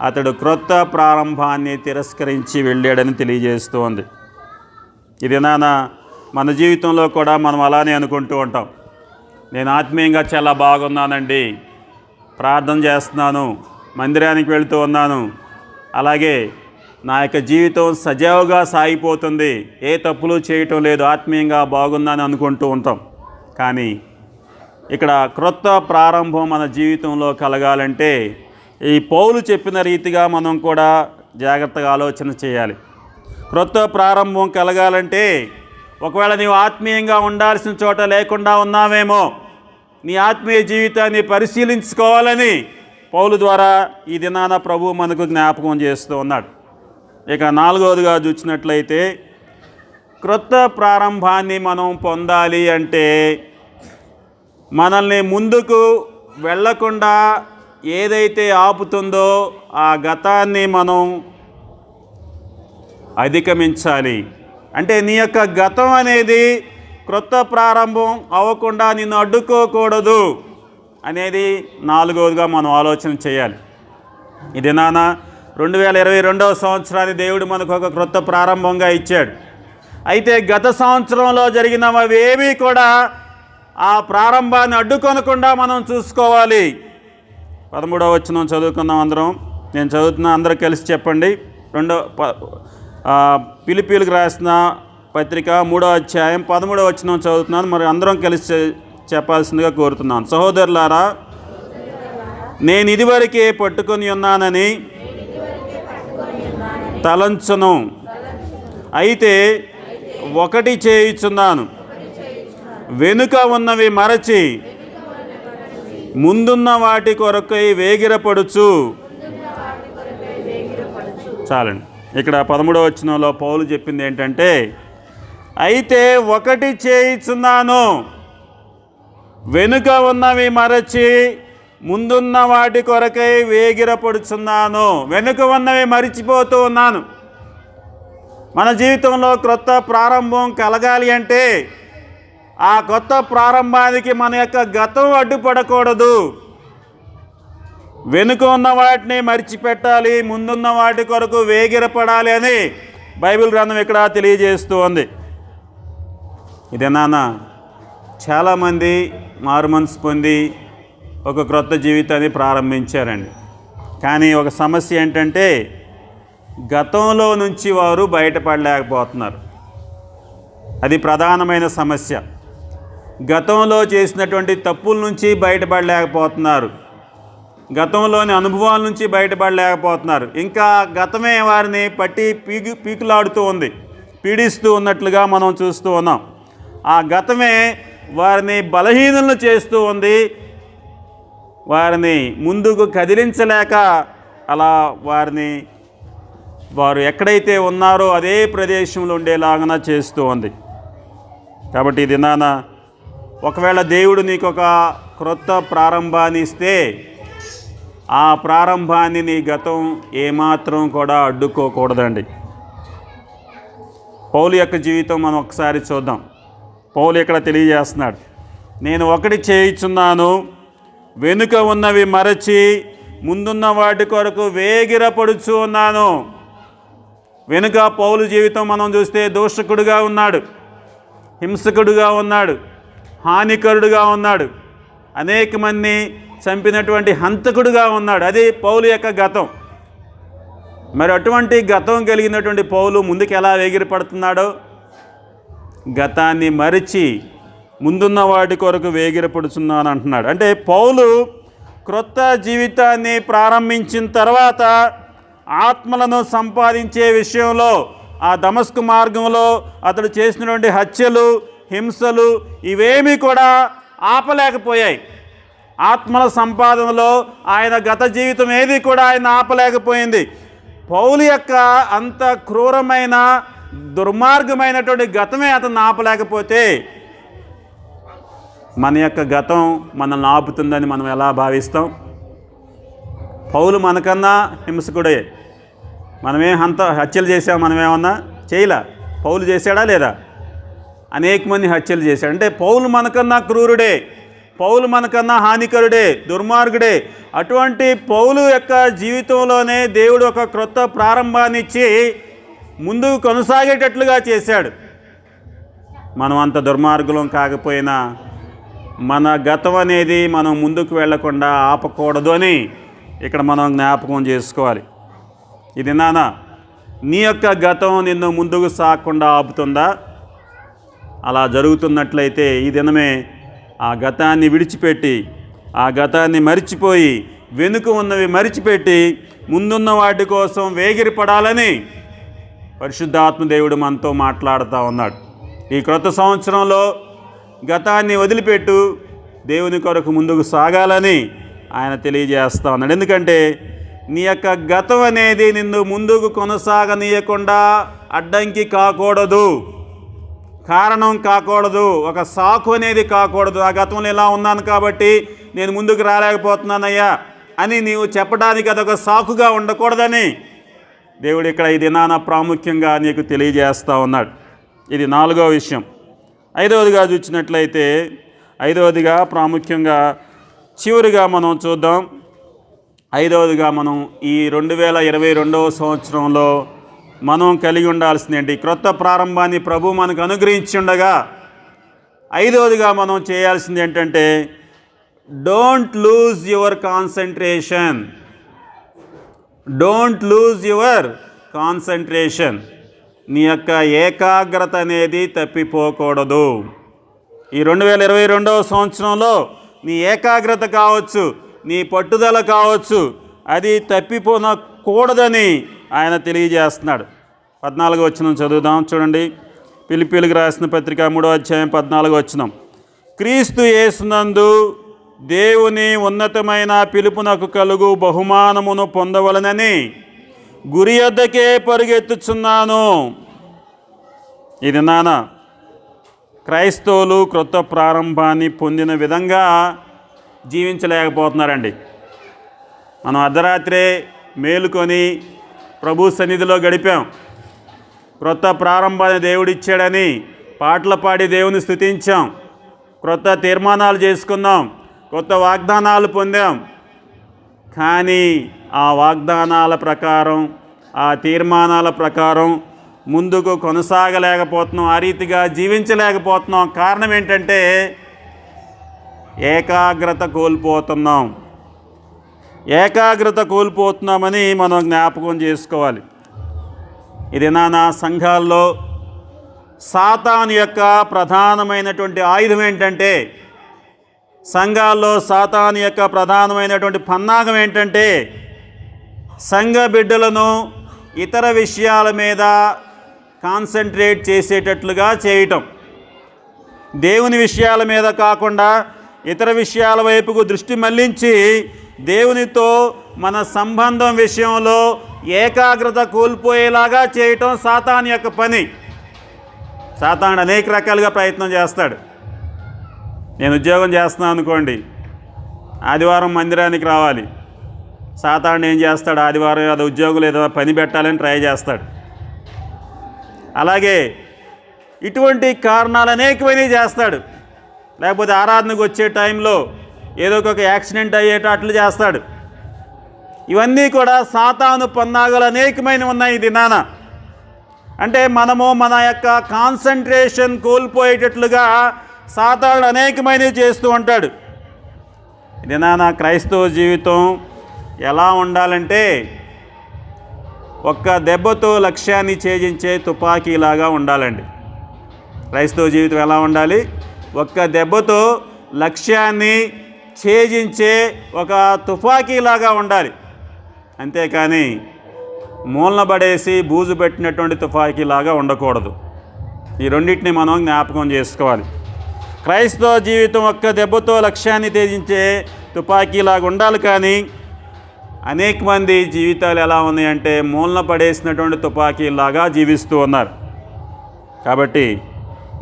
అతడు క్రొత్త ప్రారంభాన్ని తిరస్కరించి వెళ్ళాడని తెలియజేస్తూ ఉంది. ఇది మన జీవితంలో కూడా మనం అలానే అనుకుంటూ ఉంటాం. నేను ఆత్మీయంగా చాలా బాగున్నానండి, ప్రార్థన చేస్తున్నాను, మందిరానికి వెళుతూ ఉన్నాను, అలాగే నా యొక్క జీవితం సజావుగా సాగిపోతుంది, ఏ తప్పులు చేయటం లేదు, ఆత్మీయంగా బాగుందని అనుకుంటూ ఉంటాం. కానీ ఇక్కడ క్రొత్త ప్రారంభం మన జీవితంలో కలగాలంటే ఈ పౌలు చెప్పిన రీతిగా మనం కూడా జాగ్రత్తగా ఆలోచన చేయాలి. క్రొత్త ప్రారంభం కలగాలంటే ఒకవేళ నీవు ఆత్మీయంగా ఉండాల్సిన చోట లేకుండా ఉన్నావేమో, నీ ఆత్మీయ జీవితాన్ని పరిశీలించుకోవాలని పౌలు ద్వారా ఈ దినాన ప్రభు మనకు జ్ఞాపకం చేస్తూ ఉన్నాడు. ఇక 4వదిగా చూసినట్లయితే క్రొత్త ప్రారంభాన్ని మనం పొందాలి అంటే మనల్ని ముందుకు వెళ్ళకుండా ఏదైతే ఆపుతుందో ఆ గతాన్ని మనం అధిగమించాలి. అంటే నీ యొక్క గతం అనేది క్రొత్త ప్రారంభం అవ్వకుండా నిన్ను అడ్డుకోకూడదు అనేది 4వదిగా మనం ఆలోచన చేయాలి. ఇది 2022వ సంవత్సరాన్ని దేవుడు మనకు ఒక క్రొత్త ప్రారంభంగా ఇచ్చాడు. అయితే గత సంవత్సరంలో జరిగినవేమీ కూడా ఆ ప్రారంభాన్ని అడ్డుకొనకుండా మనం చూసుకోవాలి. 13వ వచనం చదువుకుందాం అందరం. నేను చదువుతున్నా, అందరూ కలిసి చెప్పండి. ఫిలిప్పీలకు రాసిన పత్రిక 3వ అధ్యాయం 13వ వచనం చదువుతున్నాను. మరి అందరం కలిసి చెప్పాల్సిందిగా కోరుతున్నాను. సహోదరులారా, నేను ఇదివరకే పట్టుకొని ఉన్నానని తలంచును, అయితే ఒకటి చేయుచున్నాను, వెనుక ఉన్నవి మరచి ముందున్న వాటి కొరకై వేగిరపడుచు. చాలండి. ఇక్కడ 13వ వచనంలో పౌలు చెప్పింది ఏంటంటే, అయితే ఒకటి చేయుచున్నాను, వెనుక ఉన్నవి మరచి ముందున్న వాటి కొరకై వేగిరపడుచున్నాను. వెనుక ఉన్నవి మరిచిపోతూ ఉన్నాను. మన జీవితంలో క్రొత్త ప్రారంభం కలగాలి అంటే ఆ కొత్త ప్రారంభానికి మన యొక్క గతం అడ్డుపడకూడదు. వెనుక ఉన్న వాటిని మరిచిపెట్టాలి, ముందున్న వాటి కొరకు వేగిరపడాలి అని బైబిల్ గ్రంథం ఇక్కడ తెలియజేస్తూ ఉంది. ఇదే చాలామంది మారుమనసు పొంది ఒక క్రొత్త జీవితాన్ని ప్రారంభించారండి. కానీ ఒక సమస్య ఏంటంటే గతంలో నుంచి వారు బయటపడలేకపోతున్నారు. అది ప్రధానమైన సమస్య. గతంలో చేసినటువంటి తప్పుల నుంచి బయటపడలేకపోతున్నారు. గతంలోని అనుభవాల నుంచి బయటపడలేకపోతున్నారు. ఇంకా గతమే వారిని పట్టి పీకులాడుతూ ఉంది, పీడిస్తూ ఉన్నట్లుగా మనం చూస్తూ ఉన్నాం. ఆ గతమే వారిని బలహీనులను చేస్తూ ఉంది. వారిని ముందుకు కదిలించలేక అలా వారు ఎక్కడైతే ఉన్నారో అదే ప్రదేశంలో ఉండేలాగా చేస్తూ ఉంది. కాబట్టి ఇది నాన్న, ఒకవేళ దేవుడు నీకు ఒక క్రొత్త ప్రారంభాన్ని ఇస్తే ఆ ప్రారంభాన్ని నీ గతం ఏమాత్రం కూడా అడ్డుకోకూడదండి. పౌలు యొక్క జీవితం మనం ఒకసారి చూద్దాం. పౌలు ఇక్కడ తెలియజేస్తున్నాడు, నేను ఒకటి చేయుచున్నాను, వెనుక ఉన్నవి మరచి ముందున్న వాటి కొరకు వేగిరపడుచు ఉన్నాను. వెనుక పౌలు జీవితం మనం చూస్తే దూషకుడుగా ఉన్నాడు, హింసకుడుగా ఉన్నాడు, హానికరుడుగా ఉన్నాడు, అనేక మంది చంపినటువంటి హంతకుడుగా ఉన్నాడు. అది పౌలు యొక్క గతం. మరి అటువంటి గతం కలిగినటువంటి పౌలు ముందుకు ఎలా వేగిరపడుతున్నాడో, గతాన్ని మరిచి ముందున్న వాటి కొరకు వేగిరపడుతున్నాను అంటున్నాడు. అంటే పౌలు క్రొత్త జీవితాన్ని ప్రారంభించిన తర్వాత ఆత్మలను సంపాదించే విషయంలో ఆ దమస్కు మార్గంలో అతడు చేసినటువంటి హత్యలు, హింసలు ఇవేమీ కూడా ఆపలేకపోయాయి. ఆత్మల సంపాదనలో ఆయన గత జీవితం ఏది కూడా ఆయన ఆపలేకపోయింది. పౌలు యొక్క అంత క్రూరమైన దుర్మార్గమైనటువంటి గతమే అతను ఆపలేకపోతే మన యొక్క గతం మనల్ని ఆపుతుందని మనం ఎలా భావిస్తాం? పౌలు మనకన్నా హింసకుడే. మనమేం హత్యలు చేసాం? మనమేమన్నా చేయలే. పౌలు చేశాడా లేదా? అనేక మంది హత్యలు చేశాడు. అంటే పౌలు మనకన్నా క్రూరుడే, పౌలు మనకన్నా హానికరుడే, దుర్మార్గుడే. అటువంటి పౌలు యొక్క జీవితంలోనే దేవుడు ఒక క్రొత్త ప్రారంభాన్ని ఇచ్చి ముందుకు కొనసాగేటట్లుగా చేశాడు. మనం అంత దుర్మార్గులం కాకపోయినా మన గతం అనేది మనం ముందుకు వెళ్లకుండా ఆపకూడదు అని ఇక్కడ మనం జ్ఞాపకం చేసుకోవాలి. ఇది నాన్న, నీ యొక్క గతం నిన్ను ముందుకు సాగకుండా ఆపుతుందా? అలా జరుగుతున్నట్లయితే ఈ దినమే ఆ గతాన్ని విడిచిపెట్టి, ఆ గతాన్ని మరిచిపోయి, వెనుక ఉన్నవి మరిచిపెట్టి ముందున్న వాటి కోసం వేగిరపడాలని పరిశుద్ధాత్మ దేవుడు మనతో మాట్లాడుతూ ఉన్నాడు. ఈ క్రొత్త సంవత్సరంలో గతాన్ని వదిలిపెట్టు, దేవుని కొరకు ముందుకు సాగాలని ఆయన తెలియజేస్తూ ఉన్నాడు. ఎందుకంటే నీ యొక్క గతం అనేది నిన్ను ముందుకు కొనసాగనీయకుండా అడ్డంకి కాకూడదు, కారణం కాకూడదు, ఒక సాకు అనేది కాకూడదు. ఆ గతంలో ఇలా ఉన్నాను కాబట్టి నేను ముందుకు రాలేకపోతున్నానయ్యా అని నీవు చెప్పడానికి అదొక సాకుగా ఉండకూడదని దేవుడు ఇక్కడ ఈ దినాన ప్రాముఖ్యంగా నీకు తెలియజేస్తూ ఉన్నాడు. ఇది 4వ విషయం. 5వదిగా చూసినట్లయితే, 5వదిగా ప్రాముఖ్యంగా చివరిగా మనం చూద్దాం. 5వదిగా మనం ఈ 2022వ సంవత్సరంలో మనం కలిగి ఉండాల్సింది ఏంటి? క్రొత్త ప్రారంభాన్ని ప్రభు మనకు అనుగ్రహించి ఉండగా 5వదిగా మనం చేయాల్సింది ఏంటంటే, don't lose your concentration. Don't lose your concentration. నీ యొక్క ఏకాగ్రత అనేది తప్పిపోకూడదు. ఈ 2022వ సంవత్సరంలో నీ ఏకాగ్రత కావచ్చు, నీ పట్టుదల కావచ్చు, అది తప్పిపోనకూడదని ఆయన తెలియజేస్తున్నాడు. 14వ వచనం చదువుదాం, చూడండి. ఫిలిప్పీయులకు రాసిన పత్రిక 3వ అధ్యాయం 14వ వచనం. క్రీస్తు యేసునందు దేవుని ఉన్నతమైన పిలుపునకు కలుగు బహుమానమును పొందవలనని గురి యొద్దకే పరుగెత్తుచున్నాను. ఇది నాన్న, క్రైస్తవులు క్రొత్త ప్రారంభాన్ని పొందిన విధంగా జీవించలేకపోతున్నారండి. మనం అర్ధరాత్రే మేలుకొని ప్రభు సన్నిధిలో గడిపాం. క్రొత్త ప్రారంభాన్ని దేవుడిచ్చాడని పాటలు పాడి దేవుని స్తుతించాం. క్రొత్త తీర్మానాలు చేసుకున్నాం, కొత్త వాగ్దానాలు పొందాం. కానీ ఆ వాగ్దానాల ప్రకారం, ఆ తీర్మానాల ప్రకారం ముందుకు కొనసాగలేకపోతున్నాం, ఆ రీతిగా జీవించలేకపోతున్నాం. కారణం ఏంటంటే ఏకాగ్రత కోల్పోతున్నాం. ఏకాగ్రత కోల్పోతున్నామని మనం జ్ఞాపకం చేసుకోవాలి. ఇది నా సంఘాల్లో సాతాను యొక్క ప్రధానమైనటువంటి ఆయుధం ఏంటంటే, సంఘాల్లో సాతాను యొక్క ప్రధానమైనటువంటి పన్నాగం ఏంటంటే, సంఘ బిడ్డలను ఇతర విషయాల మీద కాన్సన్ట్రేట్ చేసేటట్లుగా చేయటం. దేవుని విషయాల మీద కాకుండా ఇతర విషయాల వైపుకు దృష్టి మళ్లించి దేవునితో మన సంబంధం విషయంలో ఏకాగ్రత కోల్పోయేలాగా చేయటం సాతాను యొక్క పని. సాతాను అనేక రకాలుగా ప్రయత్నం చేస్తాడు. నేను ఉద్యోగం చేస్తున్నాను అనుకోండి, ఆదివారం మందిరానికి రావాలి. సాతాను ఏం చేస్తాడు, ఆదివారం ఏదో ఉద్యోగులు ఏదో పని పెట్టాలని ట్రై చేస్తాడు. అలాగే ఇటువంటి కారణాలు అనేకమైనవి చేస్తాడు. లేకపోతే ఆరాధనకు వచ్చే టైంలో ఏదో ఒక యాక్సిడెంట్ అయ్యేటట్లు చేస్తాడు. ఇవన్నీ కూడా సాతాను పన్నాగాలు అనేకమైన ఉన్నాయి ఇది నాన్న. అంటే మనము మన యొక్క కాన్సన్ట్రేషన్ కోల్పోయేటట్లుగా సాతాను అనేకమైనవి చేస్తూ ఉంటాడు. ఇది నాన్న క్రైస్తవ జీవితం ఎలా ఉండాలంటే, ఒక్క దెబ్బతో లక్ష్యాన్ని ఛేదించే తుపాకీలాగా ఉండాలండి. క్రైస్తవ జీవితం ఎలా ఉండాలి? ఒక్క దెబ్బతో లక్ష్యాన్ని ఛేదించే ఒక తుపాకీలాగా ఉండాలి. అంతేకాని మూలన పడేసి బూజు పెట్టినటువంటి తుపాకీలాగా ఉండకూడదు. ఈ రెండింటిని మనం జ్ఞాపకం చేసుకోవాలి. క్రైస్తవ జీవితం ఒక్క దెబ్బతో లక్ష్యాన్ని ఛేదించే తుపాకీలాగా ఉండాలి. కానీ అనేక మంది జీవితాలు ఎలా ఉన్నాయంటే మూలన పడేసినటువంటి తుపాకీలాగా జీవిస్తూ ఉన్నారు. కాబట్టి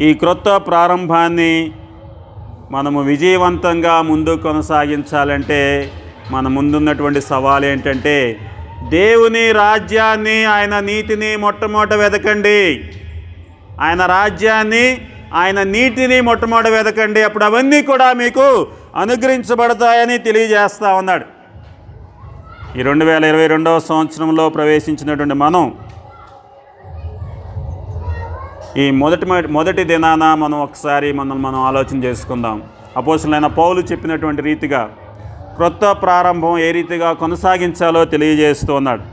ఈ క్రొత్త ప్రారంభాన్ని మనము విజయవంతంగా ముందు కొనసాగించాలంటే మన ముందున్నటువంటి సవాలు ఏంటంటే, దేవుని రాజ్యాన్ని, ఆయన నీతిని మొట్టమొదట వెతకండి. ఆయన రాజ్యాన్ని, ఆయన నీతిని మొట్టమొదట వెతకండి. అప్పుడు అవన్నీ కూడా మీకు అనుగ్రహించబడతాయని తెలియజేస్తూ ఉన్నాడు. ఈ 2022వ సంవత్సరంలో ప్రవేశించినటువంటి మనం ఈ మొదటి దినాన మనం ఒకసారి మనం ఆలోచన చేసుకుందాం. అపోస్తలుడైన పౌలు చెప్పినటువంటి రీతిగా క్రొత్త ప్రారంభం ఏ రీతిగా కొనసాగించాలో తెలియజేస్తూ ఉన్నాడు.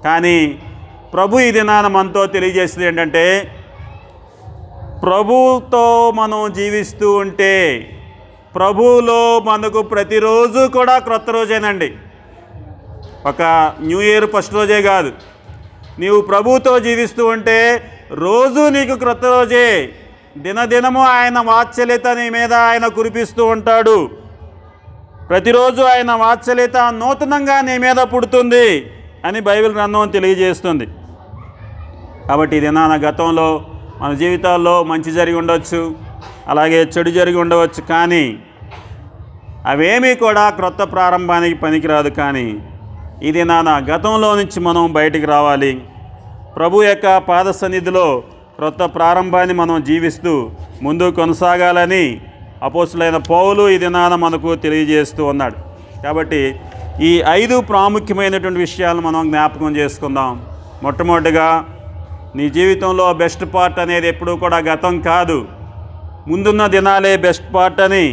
కానీ ప్రభు ఈ దినాన మనతో తెలియజేసేది ఏంటంటే, ప్రభువుతో మనం జీవిస్తూ ఉంటే ప్రభువులో మనకు ప్రతిరోజు కూడా క్రొత్త రోజేనండి. ఒక న్యూ ఇయర్ ఫస్ట్ రోజే కాదు. నీవు ప్రభువుతో జీవిస్తూ ఉంటే రోజు నీకు క్రొత్త రోజే. దినదినము ఆయన వాత్సల్యత నీ మీద ఆయన కురిపిస్తూ ఉంటాడు. ప్రతిరోజు ఆయన వాత్సల్యత నూతనంగా నీ మీద పుడుతుంది అని బైబిల్ గ్రంథం తెలియజేస్తుంది. కాబట్టి ఇది నా గతంలో మన జీవితాల్లో మంచి జరిగి ఉండవచ్చు, అలాగే చెడు జరిగి ఉండవచ్చు. కానీ అవేమీ కూడా క్రొత్త ప్రారంభానికి పనికిరాదు. కానీ ఇది నాన్న గతంలో నుంచి మనం బయటికి రావాలి. ప్రభు యొక్క పాద సన్నిధిలో క్రొత్త ప్రారంభాన్ని మనం జీవిస్తూ ముందు కొనసాగాలని అపోస్తలుడైన పౌలు ఈ దినాన మనకు తెలియజేస్తూ ఉన్నాడు. కాబట్టి ఈ 5 ప్రాముఖ్యమైనటువంటి విషయాలను మనం జ్ఞాపకం చేసుకుందాం. మొట్టమొదటిగా నీ జీవితంలో బెస్ట్ పార్ట్ అనేది ఎప్పుడూ కూడా గతం కాదు, ముందున్న దినాలే బెస్ట్ పార్ట్ అని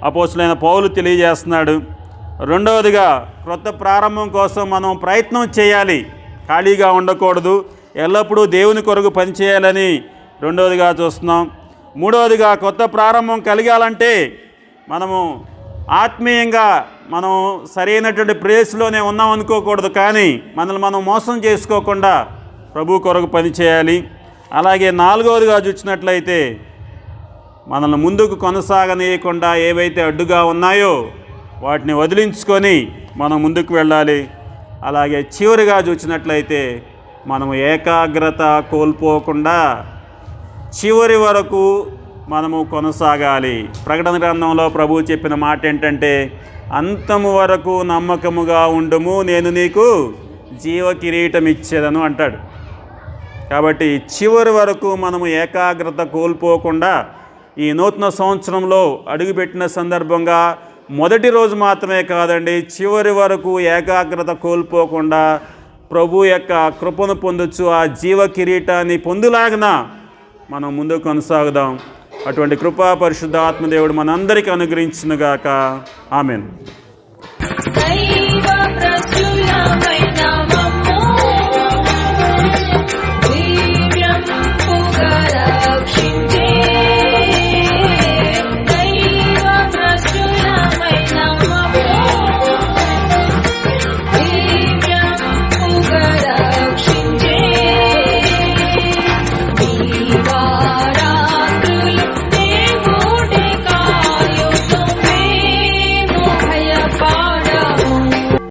అపోస్తలుడైన పౌలు తెలియజేస్తున్నాడు. రెండవదిగా క్రొత్త ప్రారంభం కోసం మనం ప్రయత్నం చేయాలి, ఖాళీగా ఉండకూడదు, ఎల్లప్పుడూ దేవుని కొరకు పనిచేయాలని రెండవదిగా చూస్తున్నాం. మూడవదిగా కొత్త ప్రారంభం కలిగాలంటే మనము ఆత్మీయంగా మనం సరైనటువంటి ప్లేస్లోనే ఉన్నాం అనుకోకూడదు. కానీ మనల్ని మనం మోసం చేసుకోకుండా ప్రభు కొరకు పనిచేయాలి. అలాగే నాలుగవదిగా చూసినట్లయితే మనల్ని ముందుకు కొనసాగనీయకుండా ఏవైతే అడ్డుగా ఉన్నాయో వాటిని వదిలించుకొని మనం ముందుకు వెళ్ళాలి. అలాగే చివరిగా చూసినట్లయితే మనము ఏకాగ్రత కోల్పోకుండా చివరి వరకు మనము కొనసాగాలి. ప్రకటన గ్రంథంలో ప్రభువు చెప్పిన మాట ఏంటంటే, అంతము వరకు నమ్మకముగా ఉండుము, నేను నీకు జీవ కిరీటం ఇచ్చేదను అంటాడు. కాబట్టి చివరి వరకు మనము ఏకాగ్రత కోల్పోకుండా ఈ నూతన సంవత్సరంలో అడుగుపెట్టిన సందర్భంగా మొదటి రోజు మాత్రమే కాదండి, చివరి వరకు ఏకాగ్రత కోల్పోకుండా ప్రభు యొక్క కృపను పొందొచ్చు, ఆ జీవ కిరీటాన్ని పొందులాగిన మనం ముందుకు కొనసాగుదాం. అటువంటి కృపా పరిశుద్ధాత్మదేవుడు మనందరికీ అనుగ్రహించునుగాక. ఆమేన్. దైవ ప్రచులమై